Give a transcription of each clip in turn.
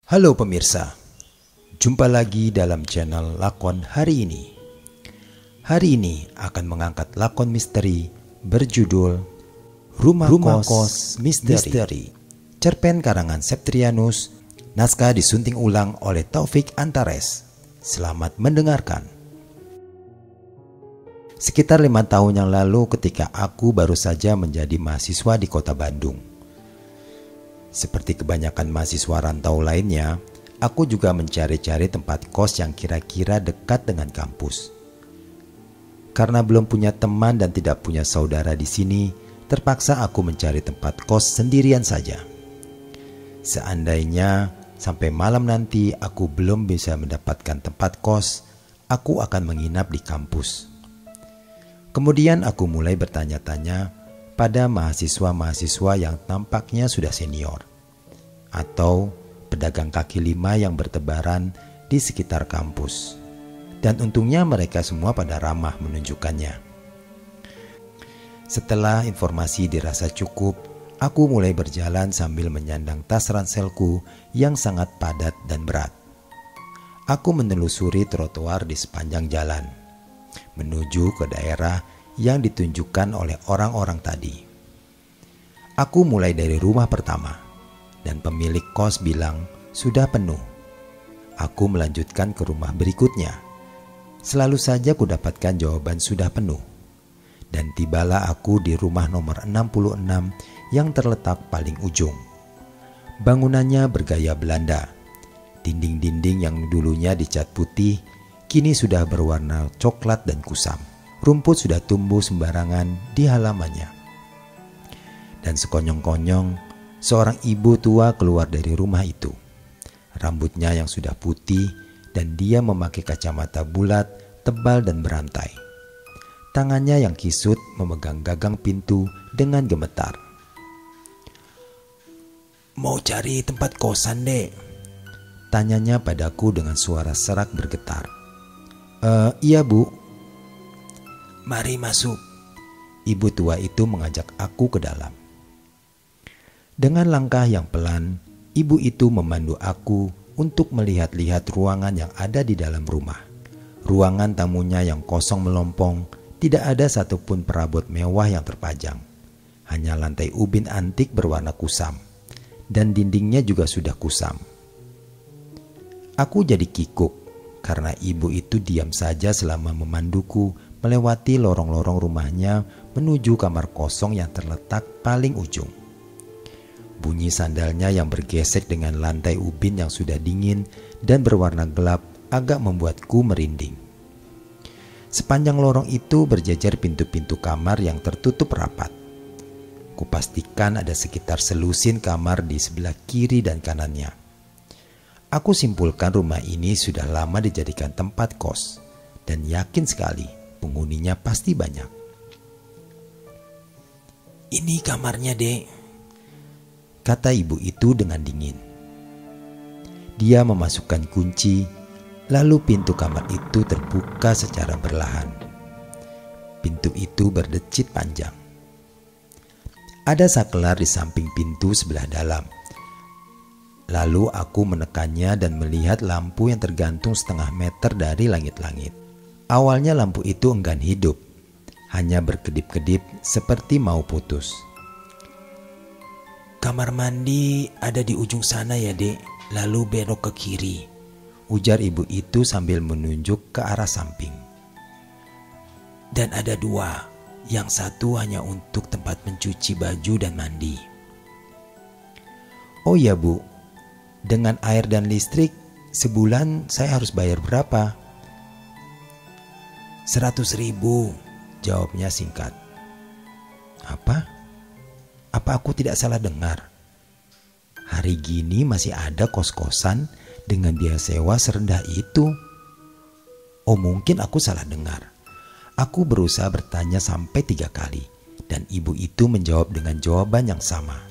Halo pemirsa, jumpa lagi dalam channel Lakon hari ini. Hari ini akan mengangkat lakon misteri berjudul Rumah Kos Misteri. Cerpen karangan Septrianus, naskah disunting ulang oleh Taufik Antares. Selamat mendengarkan. Sekitar 5 tahun yang lalu ketika aku baru saja menjadi mahasiswa di kota Bandung. Seperti kebanyakan mahasiswa rantau lainnya, aku juga mencari-cari tempat kos yang kira-kira dekat dengan kampus. Karena belum punya teman dan tidak punya saudara di sini, terpaksa aku mencari tempat kos sendirian saja. Seandainya sampai malam nanti aku belum bisa mendapatkan tempat kos, aku akan menginap di kampus. Kemudian aku mulai bertanya-tanya pada mahasiswa-mahasiswa yang tampaknya sudah senior atau pedagang kaki lima yang bertebaran di sekitar kampus. Dan untungnya mereka semua pada ramah menunjukkannya. Setelah informasi dirasa cukup, aku mulai berjalan sambil menyandang tas ranselku yang sangat padat dan berat. Aku menelusuri trotoar di sepanjang jalan menuju ke daerah yang ditunjukkan oleh orang-orang tadi. Aku mulai dari rumah pertama dan pemilik kos bilang sudah penuh. Aku melanjutkan ke rumah berikutnya. Selalu saja kudapatkan jawaban sudah penuh. Dan tibalah aku di rumah nomor 66 yang terletak paling ujung. Bangunannya bergaya Belanda. Dinding-dinding yang dulunya dicat putih kini sudah berwarna coklat dan kusam. Rumput sudah tumbuh sembarangan di halamannya. Dan sekonyong-konyong, seorang ibu tua keluar dari rumah itu. Rambutnya yang sudah putih dan dia memakai kacamata bulat, tebal dan berantai. Tangannya yang kisut memegang gagang pintu dengan gemetar. "Mau cari tempat kosan, Dek?" tanyanya padaku dengan suara serak bergetar. Iya Bu." "Mari masuk." Ibu tua itu mengajak aku ke dalam. Dengan langkah yang pelan, ibu itu memandu aku untuk melihat-lihat ruangan yang ada di dalam rumah. Ruangan tamunya yang kosong melompong, tidak ada satupun perabot mewah yang terpajang. Hanya lantai ubin antik berwarna kusam, dan dindingnya juga sudah kusam. Aku jadi kikuk karena ibu itu diam saja selama memanduku melewati lorong-lorong rumahnya menuju kamar kosong yang terletak paling ujung. Bunyi sandalnya yang bergesek dengan lantai ubin yang sudah dingin dan berwarna gelap agak membuatku merinding. Sepanjang lorong itu berjejer pintu-pintu kamar yang tertutup rapat. Kupastikan ada sekitar selusin kamar di sebelah kiri dan kanannya. Aku simpulkan rumah ini sudah lama dijadikan tempat kos dan yakin sekali penghuninya pasti banyak. "Ini kamarnya, Dek," kata ibu itu dengan dingin. Dia memasukkan kunci, lalu pintu kamar itu terbuka secara perlahan. Pintu itu berdecit panjang. Ada saklar di samping pintu sebelah dalam. Lalu aku menekannya dan melihat lampu yang tergantung setengah meter dari langit-langit. Awalnya lampu itu enggan hidup, hanya berkedip-kedip seperti mau putus. "Kamar mandi ada di ujung sana ya, Dek, lalu belok ke kiri," ujar ibu itu sambil menunjuk ke arah samping. "Dan ada 2, yang satu hanya untuk tempat mencuci baju dan mandi." "Oh ya Bu, dengan air dan listrik sebulan saya harus bayar berapa?" 100.000, jawabnya singkat. Apa aku tidak salah dengar? Hari gini masih ada kos-kosan dengan biaya sewa serendah itu? Oh, mungkin aku salah dengar. Aku berusaha bertanya sampai 3 kali dan ibu itu menjawab dengan jawaban yang sama.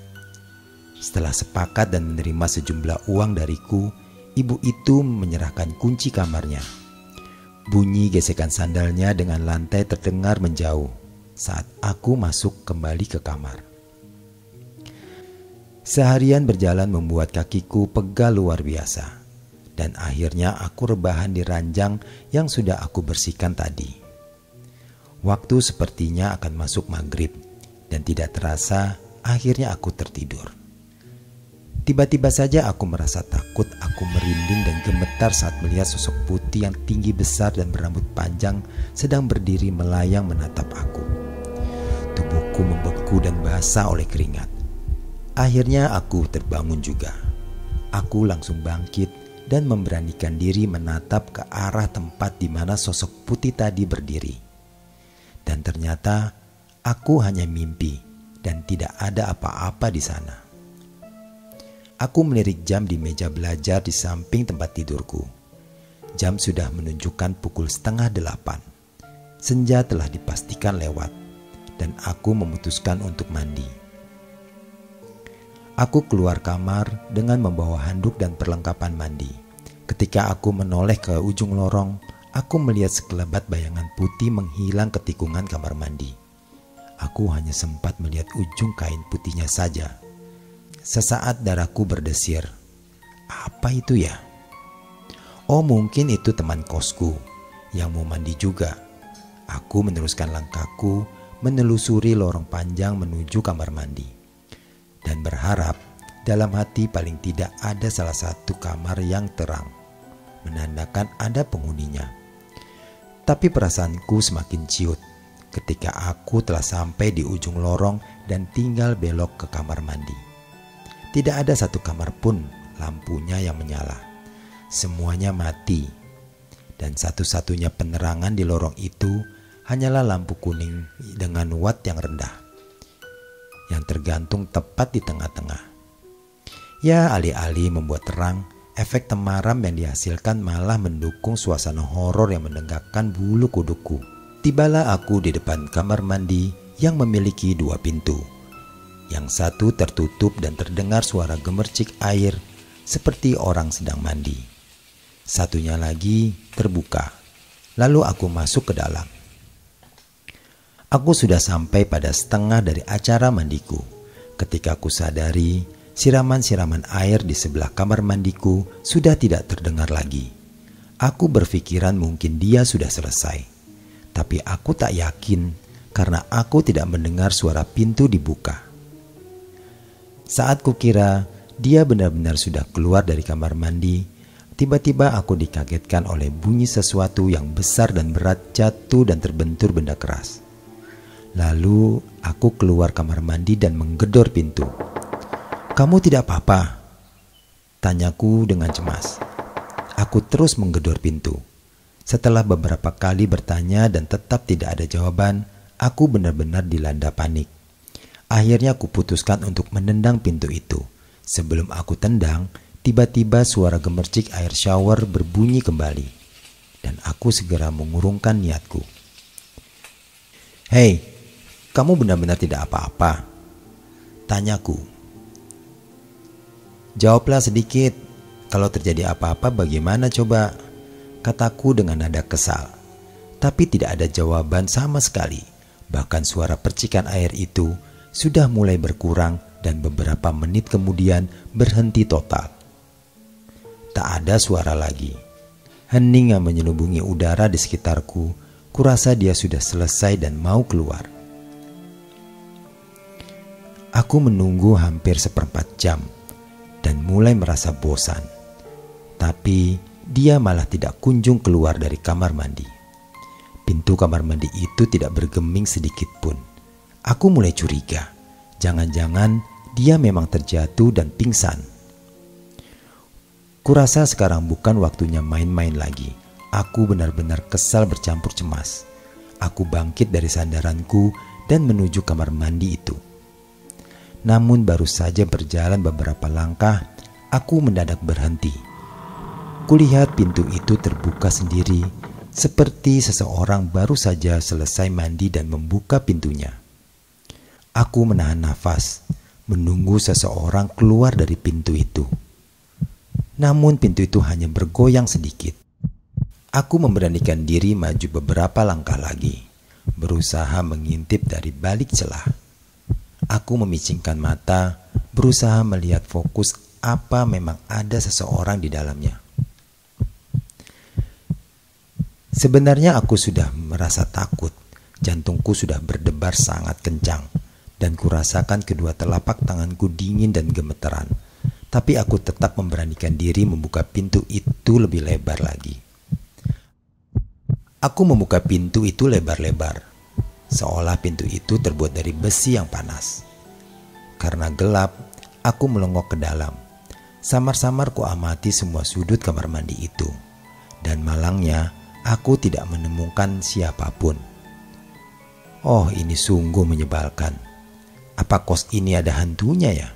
Setelah sepakat dan menerima sejumlah uang dariku, ibu itu menyerahkan kunci kamarnya. Bunyi gesekan sandalnya dengan lantai terdengar menjauh saat aku masuk kembali ke kamar. Seharian berjalan membuat kakiku pegal luar biasa. Dan akhirnya aku rebahan di ranjang yang sudah aku bersihkan tadi. Waktu sepertinya akan masuk maghrib dan tidak terasa akhirnya aku tertidur. Tiba-tiba saja aku merasa takut, aku merinding dan gemetar saat melihat sosok putih yang tinggi besar dan berambut panjang sedang berdiri melayang menatap aku. Tubuhku membeku dan basah oleh keringat. Akhirnya aku terbangun juga. Aku langsung bangkit dan memberanikan diri menatap ke arah tempat di mana sosok putih tadi berdiri. Dan ternyata aku hanya mimpi dan tidak ada apa-apa di sana. Aku melirik jam di meja belajar di samping tempat tidurku. Jam sudah menunjukkan pukul 7:30. Senja telah dipastikan lewat dan aku memutuskan untuk mandi. Aku keluar kamar dengan membawa handuk dan perlengkapan mandi. Ketika aku menoleh ke ujung lorong, aku melihat sekelebat bayangan putih menghilang ke tikungan kamar mandi. Aku hanya sempat melihat ujung kain putihnya saja. Sesaat darahku berdesir. Apa itu ya? Oh, mungkin itu teman kosku yang mau mandi juga. Aku meneruskan langkahku menelusuri lorong panjang menuju kamar mandi. Dan berharap dalam hati paling tidak ada salah satu kamar yang terang, menandakan ada penghuninya. Tapi perasaanku semakin ciut ketika aku telah sampai di ujung lorong dan tinggal belok ke kamar mandi. Tidak ada satu kamar pun lampunya yang menyala. Semuanya mati. Dan satu-satunya penerangan di lorong itu hanyalah lampu kuning dengan watt yang rendah yang tergantung tepat di tengah-tengah. Ya, alih-alih membuat terang, efek temaram yang dihasilkan malah mendukung suasana horor yang menegakkan bulu kudukku. Tibalah aku di depan kamar mandi yang memiliki 2 pintu. Yang satu tertutup dan terdengar suara gemercik air seperti orang sedang mandi. Satunya lagi terbuka. Lalu aku masuk ke dalam. Aku sudah sampai pada setengah dari acara mandiku ketika aku sadari siraman-siraman air di sebelah kamar mandiku sudah tidak terdengar lagi. Aku berpikiran mungkin dia sudah selesai. Tapi aku tak yakin karena aku tidak mendengar suara pintu dibuka. Saat kukira dia benar-benar sudah keluar dari kamar mandi, tiba-tiba aku dikagetkan oleh bunyi sesuatu yang besar dan berat jatuh dan terbentur benda keras. Lalu aku keluar kamar mandi dan menggedor pintu. "Kamu tidak apa-apa?" tanyaku dengan cemas. Aku terus menggedor pintu. Setelah beberapa kali bertanya dan tetap tidak ada jawaban, aku benar-benar dilanda panik. Akhirnya aku putuskan untuk menendang pintu itu. Sebelum aku tendang, tiba-tiba suara gemercik air shower berbunyi kembali. Dan aku segera mengurungkan niatku. "Hei, kamu benar-benar tidak apa-apa?" tanyaku. "Jawablah sedikit. Kalau terjadi apa-apa bagaimana coba?" kataku dengan nada kesal. Tapi tidak ada jawaban sama sekali. Bahkan suara percikan air itu sudah mulai berkurang dan beberapa menit kemudian berhenti total. Tak ada suara lagi. Hening yang menyelubungi udara di sekitarku. Kurasa dia sudah selesai dan mau keluar. Aku menunggu hampir 1/4 jam dan mulai merasa bosan. Tapi dia malah tidak kunjung keluar dari kamar mandi. Pintu kamar mandi itu tidak bergeming sedikit pun. Aku mulai curiga. Jangan-jangan dia memang terjatuh dan pingsan. Kurasa sekarang bukan waktunya main-main lagi. Aku benar-benar kesal bercampur cemas. Aku bangkit dari sandaranku dan menuju kamar mandi itu. Namun baru saja berjalan beberapa langkah, aku mendadak berhenti. Kulihat pintu itu terbuka sendiri, seperti seseorang baru saja selesai mandi dan membuka pintunya. Aku menahan nafas, menunggu seseorang keluar dari pintu itu. Namun pintu itu hanya bergoyang sedikit. Aku memberanikan diri maju beberapa langkah lagi, berusaha mengintip dari balik celah. Aku memicingkan mata, berusaha melihat fokus apa memang ada seseorang di dalamnya. Sebenarnya aku sudah merasa takut, jantungku sudah berdebar sangat kencang, dan kurasakan kedua telapak tanganku dingin dan gemeteran. Tapi aku tetap memberanikan diri membuka pintu itu lebih lebar lagi. Aku membuka pintu itu lebar-lebar, seolah pintu itu terbuat dari besi yang panas. Karena gelap, aku melongok ke dalam. Samar-samar ku amati semua sudut kamar mandi itu, dan malangnya aku tidak menemukan siapapun. Oh, ini sungguh menyebalkan. Apa kos ini ada hantunya ya?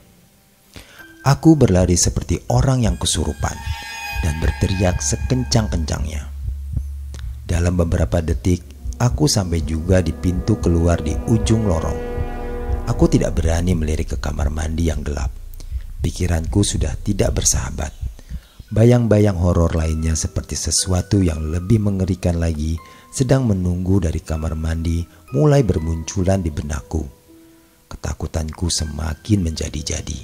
Aku berlari seperti orang yang kesurupan dan berteriak sekencang-kencangnya. Dalam beberapa detik, aku sampai juga di pintu keluar di ujung lorong. Aku tidak berani melirik ke kamar mandi yang gelap. Pikiranku sudah tidak bersahabat. Bayang-bayang horor lainnya seperti sesuatu yang lebih mengerikan lagi sedang menunggu dari kamar mandi mulai bermunculan di benakku. Ketakutanku semakin menjadi-jadi.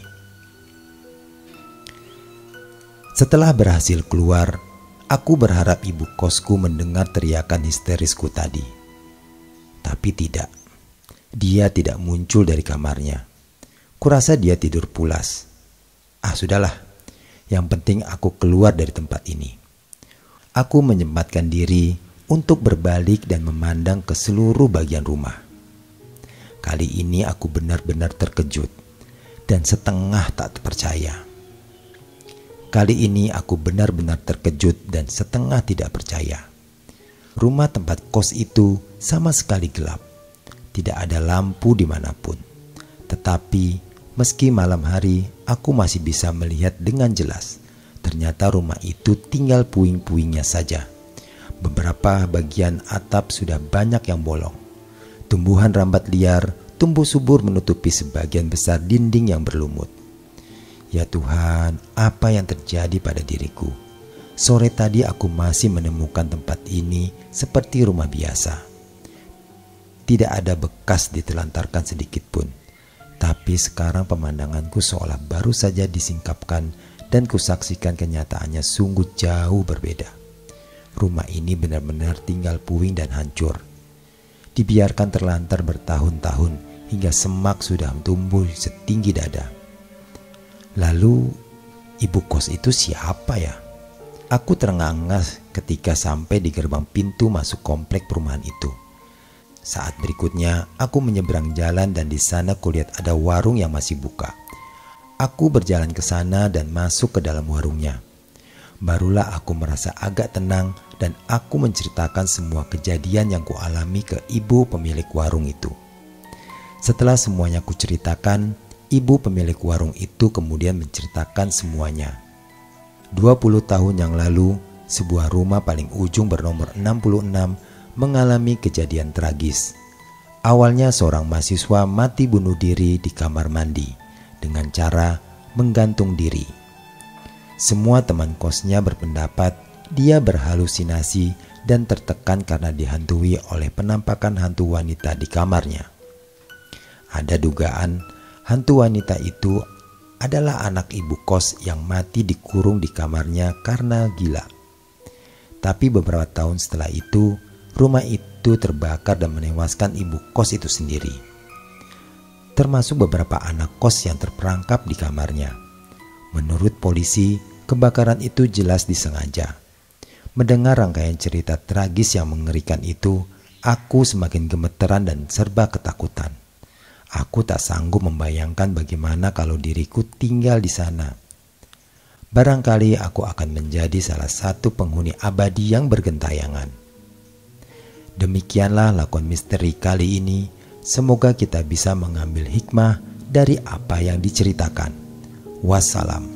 Setelah berhasil keluar, aku berharap ibu kosku mendengar teriakan histerisku tadi. Tapi tidak. Dia tidak muncul dari kamarnya. Kurasa dia tidur pulas. Sudahlah. Yang penting aku keluar dari tempat ini. Aku menyempatkan diri untuk berbalik dan memandang ke seluruh bagian rumah. Kali ini aku benar-benar terkejut dan setengah tak percaya. Kali ini aku benar-benar terkejut dan setengah tidak percaya. Rumah tempat kos itu sama sekali gelap. Tidak ada lampu dimanapun. Tetapi meski malam hari, aku masih bisa melihat dengan jelas. Ternyata rumah itu tinggal puing-puingnya saja. Beberapa bagian atap sudah banyak yang bolong. Tumbuhan rambat liar tumbuh subur menutupi sebagian besar dinding yang berlumut. Ya Tuhan, apa yang terjadi pada diriku? Sore tadi aku masih menemukan tempat ini seperti rumah biasa. Tidak ada bekas ditelantarkan sedikit pun. Tapi sekarang pemandanganku seolah baru saja disingkapkan dan kusaksikan kenyataannya sungguh jauh berbeda. Rumah ini benar-benar tinggal puing dan hancur. Dibiarkan terlantar bertahun-tahun hingga semak sudah tumbuh setinggi dada. Lalu ibu kos itu siapa ya? Aku terengah-engah ketika sampai di gerbang pintu masuk komplek perumahan itu. Saat berikutnya, aku menyeberang jalan dan di sana kulihat ada warung yang masih buka. Aku berjalan ke sana dan masuk ke dalam warungnya. Barulah aku merasa agak tenang dan aku menceritakan semua kejadian yang kualami ke ibu pemilik warung itu. Setelah semuanya kuceritakan, ibu pemilik warung itu kemudian menceritakan semuanya. 20 tahun yang lalu, sebuah rumah paling ujung bernomor 66 mengalami kejadian tragis. Awalnya seorang mahasiswa mati bunuh diri di kamar mandi dengan cara menggantung diri. Semua teman kosnya berpendapat dia berhalusinasi dan tertekan karena dihantui oleh penampakan hantu wanita di kamarnya. Ada dugaan hantu wanita itu adalah anak ibu kos yang mati dikurung di kamarnya karena gila. Tapi beberapa tahun setelah itu, rumah itu terbakar dan menewaskan ibu kos itu sendiri, termasuk beberapa anak kos yang terperangkap di kamarnya. Menurut polisi, kebakaran itu jelas disengaja. Mendengar rangkaian cerita tragis yang mengerikan itu, aku semakin gemeteran dan serba ketakutan. Aku tak sanggup membayangkan bagaimana kalau diriku tinggal di sana. Barangkali aku akan menjadi salah satu penghuni abadi yang bergentayangan. Demikianlah lakon misteri kali ini. Semoga kita bisa mengambil hikmah dari apa yang diceritakan. Wassalam.